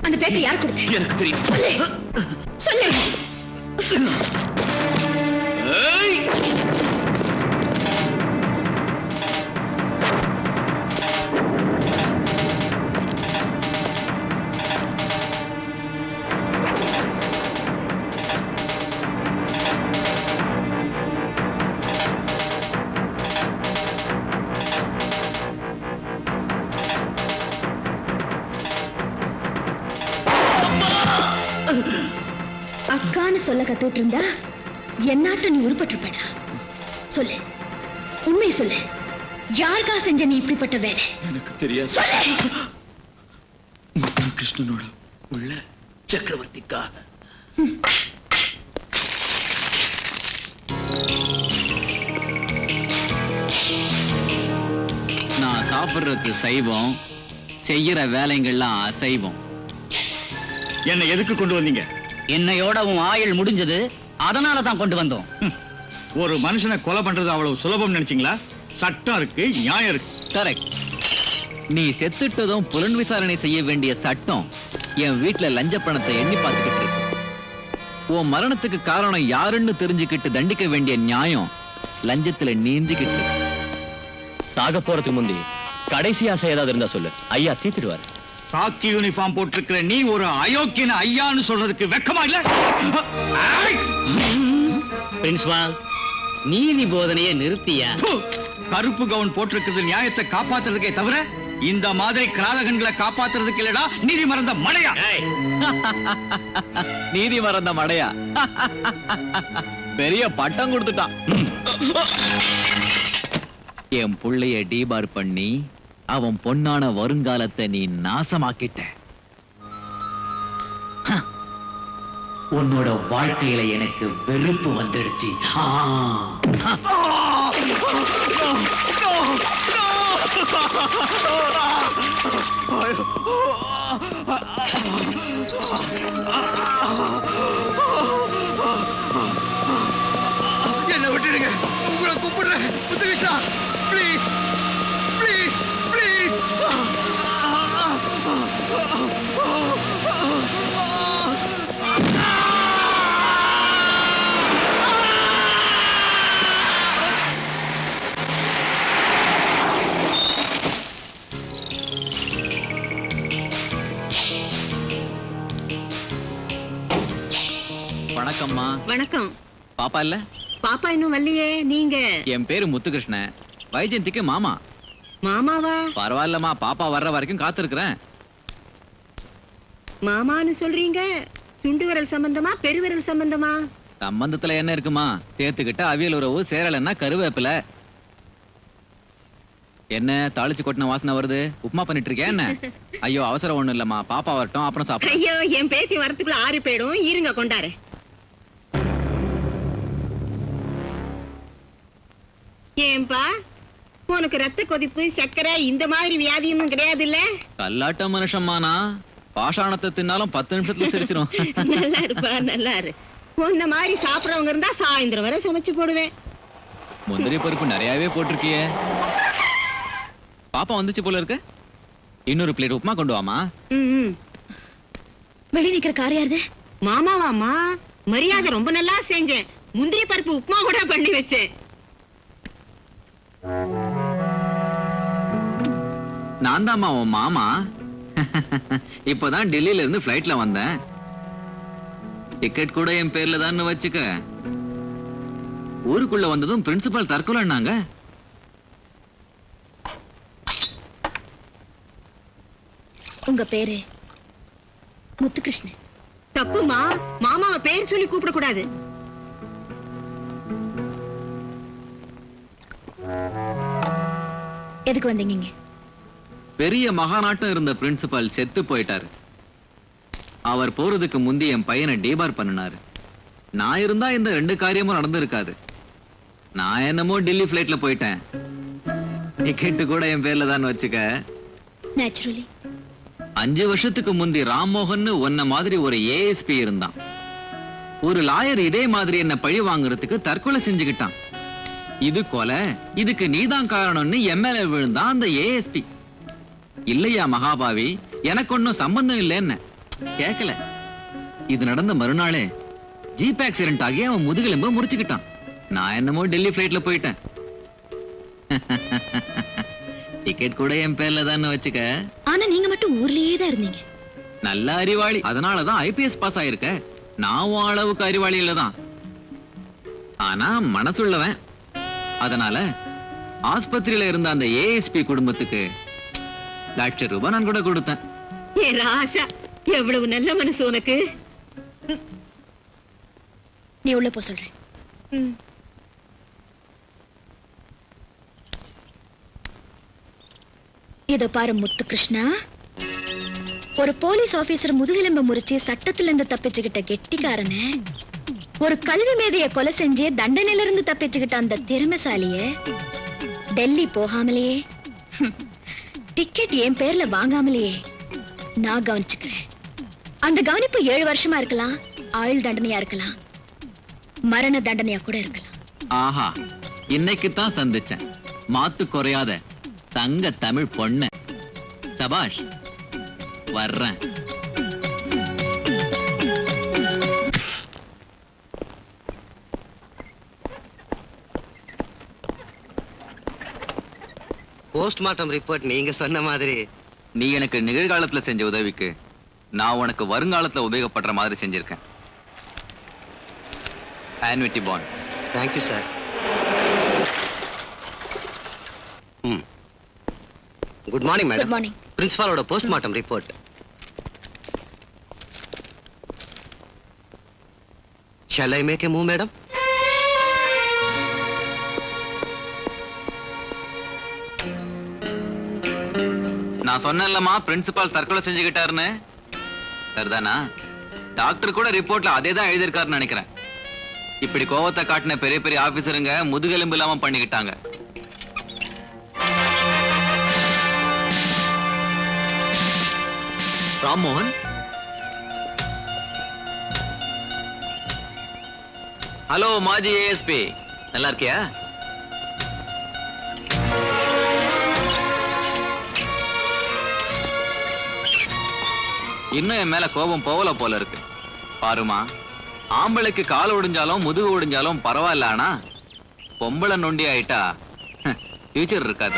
அந்த பேப்பர் யார் கொடுத்த? எனக்கு தெரியும். சொல்லு சொல்லு. அக்கான்னு சொல்ல கத்துட்டு இருந்தா என்னாட்ட நீ உருப்பட்டிருப்படா. சொல்லு, உண்மை சொல்லு. யாருக்கா செஞ்ச நீ இப்படிப்பட்ட வேலை? எனக்கு தெரியாது. சொல்லு. கிருஷ்ணனோட உள்ள சக்கரவர்த்திக்கா. நான் சாப்பிடுறது சைவம், செய்யற வேலைங்கள்லாம் அசைவம். என்ன எதுக்கு கொண்டு வந்தீங்க? என்னையோட உன் ஆயுள் முடிஞ்சது, அதனால தான் கொண்டு வந்தோம். ஒரு மனுஷனை கொலை பண்றது அவ்வளவு சுலபம் நினைச்சீங்களா? சட்டம் இருக்கு, நியாயம் இருக்கு. கரெக்ட். நீ செத்துட்டதும் புலன் விசாரணை செய்ய வேண்டிய சட்டம் என் வீட்டுல லஞ்ச பணத்தை எண்ணி பார்த்துக்கிட்டு இருக்கு. உன் மரணத்துக்கு காரணம் யாருன்னு தெரிஞ்சுக்கிட்டு தண்டிக்க வேண்டிய நியாயம் லஞ்சத்துல நீந்திக்கிட்டு. சாக போறதுக்கு முந்தி கடைசி ஆசை ஏதாவது இருந்தா சொல்லு, ஐயா தீர்த்துடுவார். காக்கி யூனிஃபார்ம் போட்டிருக்கிற நீ ஒரு அயோக்கியன ஐயான்னு சொல்றதுக்கு வெக்கமா இல்ல? பிரின்சிபால், நீதி போதனையை நிறுத்தியா? கருப்பு கவுன் போட்டிருக்கிறது நியாயத்தை காப்பாத்துறதுக்கே தவிர இந்த மாதிரி கிராதகன்களை காப்பாத்துறதுக்கு இல்லடா. நீதி மறந்த மடையா. நீதி மறந்த மடையா? பெரிய பட்டம் கொடுத்துட்டான். என் புள்ளைய டீபார் பண்ணி அவன் பொன்னான வருங்காலத்தை நீ நாசமாக்கிட்ட. உன்னோட வாழ்க்கையில எனக்கு வெறுப்பு வந்துடுச்சு. என்ன விட்டுடுங்க, உங்களை கூப்பிடுறேன். Muthukrishna, please please please. வணக்கம்மா. வணக்கம். பாப்பா இல்ல? பாப்பா இன்னும் வரலையே. நீங்க? என் பேரு முத்துகிருஷ்ண, வைஜெயந்திக்கு மாமா. மாமாவா? பரவாயில்லம்மா, பாப்பா வர்ற வரைக்கும் காத்திருக்கிறேன். மாமான்னு சொல்றீங்க, சுண்டு விரல் சம்பந்தமா பெருவிரல் சம்பந்தமா? சம்பந்தத்துல என்ன இருக்குமா? தேத்துக்கிட்ட அவியல் உறவு, சேரலன்னா கருவேப்பில. என்ன தாளிச்சு கொட்டின வாசனை வருது? உப்புமா பண்ணிட்டு இருக்கேன் என்ன? ஐயோ அவசரம் ஒண்ணு இல்லம்மா, பாப்பா வரட்டும் அப்புறம் சாப்பிடு. ஐயோ, என் பேத்தி வரத்துக்குள்ள ஆறி போயிடும். இருங்க கொண்டாரு. ஏன்பா, உனக்கு ரத்த கொதிப்பு, சக்கரை இந்த மாதிரி வியாதியும் கிடையாது இல்ல? கல்லாட்ட மனுஷம்மானா பாஷாணத்தை தின்னாலும் 10 நிமிஷத்துல சிரிச்சிரும். நல்லா இருப்பா, நல்லா இரு. உன்ன மாதிரி சாப்பிடறவங்க இருந்தா சாயந்தரம் வரை சமைச்சு போடுவேன். முந்திரி பருப்பு நிறையவே போட்டிருக்கியே. பாப்பா வந்துச்சு போல இருக்கு. இன்னொரு பிளேட் உப்புமா கொண்டு வாமா. வெளிய நிக்கிற கார் யாருது? மாமாவாமா, மரியாதை ரொம்ப நல்லா செஞ்சேன். முந்திரி பருப்பு உப்புமா கூட பண்ணி வச்சேன். நான் தான்மா உன் மாமா. இப்பதான் டெல்லியில இருந்து பிளைட்ல வந்தேன். டிக்கெட் கூட என் பேர்ல தான் வச்சுக்க. ஊருக்குள்ள வந்ததும் பிரின்சிபல் தற்கொலைன்னாங்க. உங்க பேரு முத்துகிருஷ்ணன். தப்புமா, மாமாவை பேர் சொல்லி கூப்பிட கூடாது. எதுக்கு வந்தீங்க? பெரிய மகாநாட்டம் இருந்த பிரின்சிபல் செத்து போயிட்டாரு. அவர் போறதுக்கு முந்தி என் பையனை டீபார் பண்ணினாரு. நான் இருந்தா இந்த 2 காரியமும் நடந்திருக்காது. நான் என்னமோ டெல்லி பிளைட்ல போயிட்டேன். டிக்கெட்டு கூட என் பேர்ல தான் வச்சுக்க. நேச்சுரலி 5 வருஷத்துக்கு முந்தி ராம்மோகன் உன்ன மாதிரி ஒரு ஏஎஸ்பி இருந்தான். ஒரு லாயர் இதே மாதிரி என்ன பழி வாங்குறதுக்கு தற்கொலை செஞ்சுக்கிட்டான். இது கொலை, இதுக்கு நீதான் காரணம்னு எம்எல்ஏ விழுந்தான் அந்த ஏஎஸ்பி. இல்லையா மகாபாவி, எனக்கு ஒன்னும் சம்பந்தம் இல்லைன்னு கேட்கல. இது நடந்த மறுநாளே ஜீப் ஆக்சிடென்ட் ஆகி அவன் முதுகெலும்ப முறிச்சுக்கிட்டான். நான் என்னமோ டெல்லி பிளைட்ல போயிட்டேன். டிக்கெட் கூட என் பேர்ல தான் வச்சுக்க. ஆனா நீங்க மட்டும் ஊர்லயே தான் இருந்தீங்க. நல்ல அறிவாளி, அதனாலதான் ஐபிஎஸ் பாஸ் ஆயிருக்க. நான் உன் அளவுக்கு அறிவாளி இல்லதான், ஆனா மனசுள்ளவன். அதனால ஆஸ்பத்திரியில இருந்த அந்த ஏஎஸ்பி குடும்பத்துக்கு ₹1,00,000 நான் கூட கொடுத்தேன். ஏ ராசா, எவ்வளவு நல்ல மனசு உனக்கு. நீ உள்ள போ சொல்றேன். இதோ பாரு முத்து கிருஷ்ணா, ஒரு போலீஸ் ஆபீசர் முதுகெலும்ப முறிச்சு சட்டத்துல இருந்து தப்பிச்சுக்கிட்ட கெட்டிக்காரன, ஒரு கல்வி மேதைய கொலை செஞ்சு தண்டனையில இருந்து தப்பிச்சுக்கிட்ட அந்த திறமைசாலிய டெல்லி போகாமலேயே, டிக்கெட் என் பேர்ல வாங்காமலேயே நான் கவனிச்சுக்கிறேன். அந்த கவனிப்பு 7 வருஷமா இருக்கலாம், ஆயுள் தண்டனையா இருக்கலாம், மரண தண்டனையா கூட இருக்கலாம். ஆஹா, இன்னைக்கு தான் சந்திச்சேன் மாத்து குறையாத தங்க தமிழ் பொண்ணு. சபாஷ், வர்றேன். போஸ்ட்மார்ட்டம் ரிப்போர்ட் நீங்க சொன்ன மாதிரி. நீ எனக்கு நிகழ்காலத்துல செஞ்ச உதவிக்கு நான் உனக்கு வருங்காலத்துல உபயோகப்படுற மாதிரி செஞ்சிருக்கேன். Annuity bonds. Thank you sir. Good morning madam. Good morning. பிரின்சிபாலோட postmortem report. Shall I make a move, madam? நான் சொன்னேன்லமா பிரின்சிபால் தற்கொலை செஞ்சுக்கிட்டாருன்னு. சரிதானா? டாக்டர் கூட ரிப்போர்ட்ல அதே தான் எழுதியிருக்காருன்னு நினைக்கிறேன். இப்படி கோவத்தை காட்டின பெரிய பெரிய ஆபீசருங்க முதுகெலும்பு இல்லாம பண்ணிக்கிட்டாங்க. ராம்மோகன், ஹலோ மாஜி ஏஎஸ்பி, நல்லா இருக்கியா? இன்னும் என் மேல கோபம் போகல போல இருக்கு. பாருமா, ஆம்பளைக்கு கால் ஒடிஞ்சாலும் முதுகு ஒடிஞ்சாலும் பரவாயில்ல, ஆனா பொம்பளை நொண்டி ஆயிட்டா ஃபியூச்சர் இருக்காது.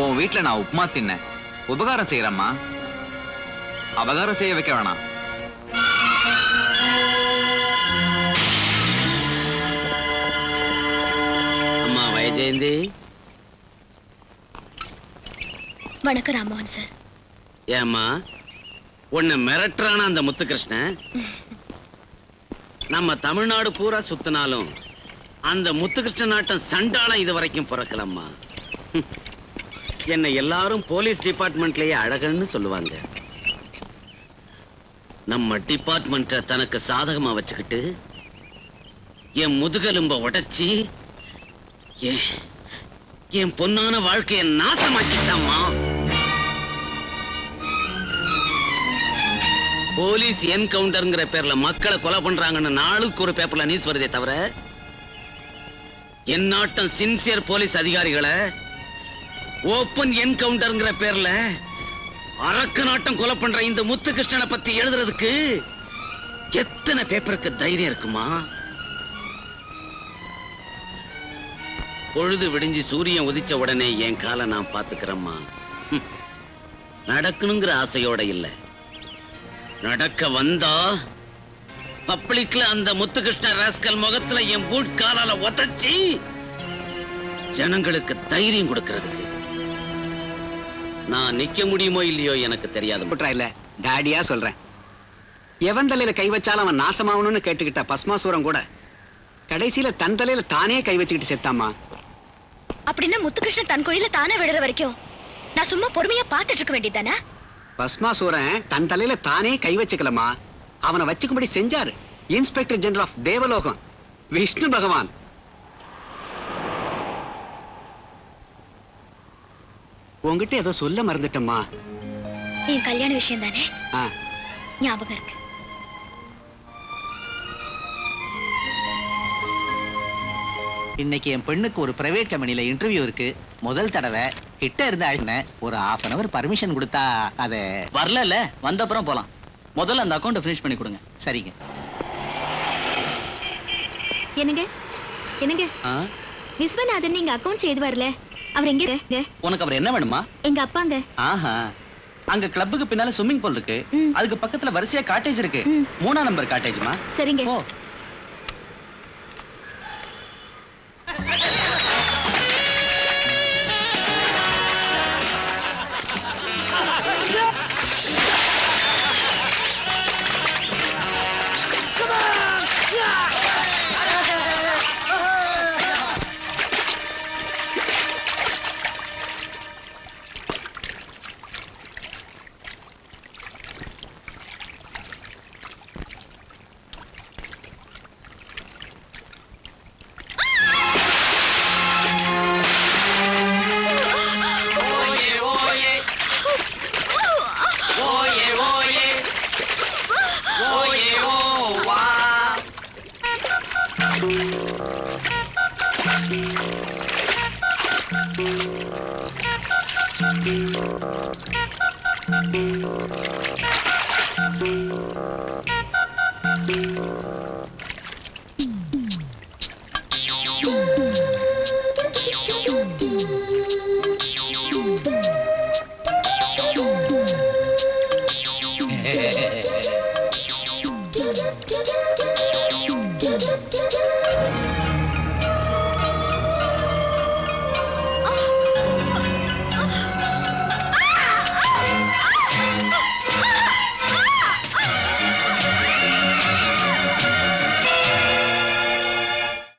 உன் வீட்டுல நான் உப்புமா தின்னேன், உபகாரம் செய்யறம்மா, அபகாரம் செய்ய வைக்க வேணாம். அம்மா வைஜெயந்தி. வணக்கம் ராமோகன் சார். ஏம்மா, உன்னை மிரட்டுறான அந்த முத்துகிருஷ்ணன் நம்ம தமிழ்நாடு பூரா சுத்தினாலும் அந்த முத்துகிருஷ்ணன் நாட்டம் சண்டாளம் இது வரைக்கும் பிறக்கலம்மா. என்னை எல்லாரும் போலீஸ் டிபார்ட்மெண்ட்லயே அழகன்னு சொல்லுவாங்க. நம்ம டிபார்ட்மெண்ட்டை தனக்கு சாதகமா வச்சுக்கிட்டு என் முதுகெலும்ப உடைச்சி என் பொன்னான வாழ்க்கையை நாசமாக்கிட்டாம்மா. போலீஸ் என்கவுண்டர்ங்கிற பேர்ல மக்களை கொலை பண்றாங்கன்னு நாளுக்கு ஒரு பேப்பர்ல நியூஸ் வருதே தவிர, என் நாட்டம் சின்சியர் போலீஸ் அதிகாரிகளை ஓபன் என்கவுண்டர்ங்கிற பேர்ல அரக்க நாட்டம் கொலை பண்ற இந்த முத்துகிருஷ்ணனை பத்தி எழுதுறதுக்கு எத்தனை பேப்பருக்கு தைரியம் இருக்குமா? பொழுது விடிஞ்சு சூரியன் உதிச்ச உடனே என் காலை நான் பாத்துக்கிறேம்மா. நடக்கணுங்கிற ஆசையோட இல்ல, நடக்க வந்தா பப்ளிக்ல அந்த முத்துகிருஷ்ண ராஸ்கல் முகத்துல என் பூட் காலால உதச்சி ஜனங்களுக்கு தைரியம் கொடுக்கிறதுக்கு. நான் நிக்க முடியுமோ இல்லையோ எனக்கு தெரியாது. இல்ல டாடியா சொல்றேன். எவன் தலையில கை வச்சாலும் அவன் நாசமாவணும்னு கேட்டுக்கிட்ட பஸ்மாசூரம் கூட கடைசியில தன் தலையில தானே கை வச்சுக்கிட்டு செத்தாமா. அப்படின்னா முத்துகிருஷ்ணன் தன் குழியில தானே விடுற வரைக்கும் நான் சும்மா பொறுமையா பார்த்துட்டு இருக்க வேண்டியதானே? பஸ்மாசூரன் தன் தலையில தானே கை வச்சுக்கலமா, அவனை வச்சுக்கும்படி செஞ்சாரு இன்ஸ்பெக்டர் ஜெனரல் ஆஃப் தேவலோகம் விஷ்ணு பகவான். உங்ககிட்ட ஏதோ சொல்ல மறந்துட்டம்மா. என் கல்யாண விஷயம் தானே ஆ, ஞாபகம் இருக்கு. இன்னைக்கு என் பெண்ணுக்கு ஒரு பிரைவேட் கம்பெனில இன்டர்வியூ இருக்கு. முதல் தடவை கிட்ட இருந்து அழைச்சினேன். ஒரு 1/2 hour பர்மிஷன் கொடுத்தா அதை வரல வந்த அப்புறம் போலாம். முதல்ல அந்த அக்கௌண்ட்டை ஃபினிஷ் பண்ணி கொடுங்க. சரிங்க. என்னங்க என்னங்க விஸ்வநாதன் நீங்க அக்கவுண்ட்ஸ் எது வரல? அவர் எங்க இருக்க? உனக்கு அவர் என்ன வேணுமா? எங்க அப்பாங்க. ஆஹா, அங்க கிளப்புக்கு பின்னால ஸ்விம்மிங் பூல் இருக்கு. அதுக்கு பக்கத்துல வரிசையா காட்டேஜ் இருக்கு. 3ஆம் நம்பர் காட்டேஜ்மா. சரிங்க. ஓ